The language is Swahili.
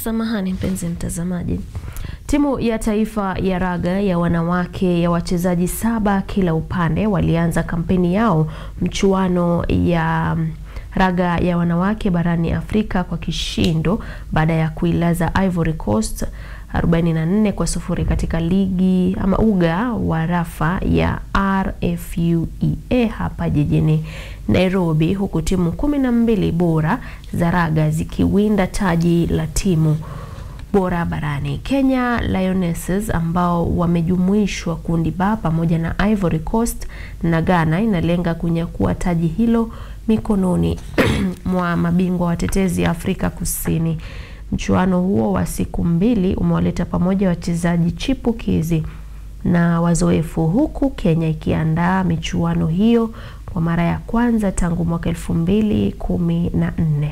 Samahani mpenzi mtazamaji. Timu ya taifa ya raga ya wanawake ya wachezaji 7 kila upande walianza kampeni yao mchuano ya raga ya wanawake barani Afrika kwa kishindo baada ya kuilaza Ivory Coast 44-0 katika ligi ama uga wa Rafa ya RFUEA hapa jijini Nairobi, huku timu 12 bora za raga zikiwinda taji la timu bora barani. Kenya Lionesses ambao wamejumuishwa kundi ba pamoja na Ivory Coast na Ghana inalenga kunyakua taji hilo mikononi mwa mabingwa watetezi Afrika Kusini. Mchuano huo wa siku 2 umewaleta pamoja wachezaji chipukizi na wazoefu, huku Kenya ikiandaa michuano hiyo kwa mara ya kwanza tangu mwaka 2014.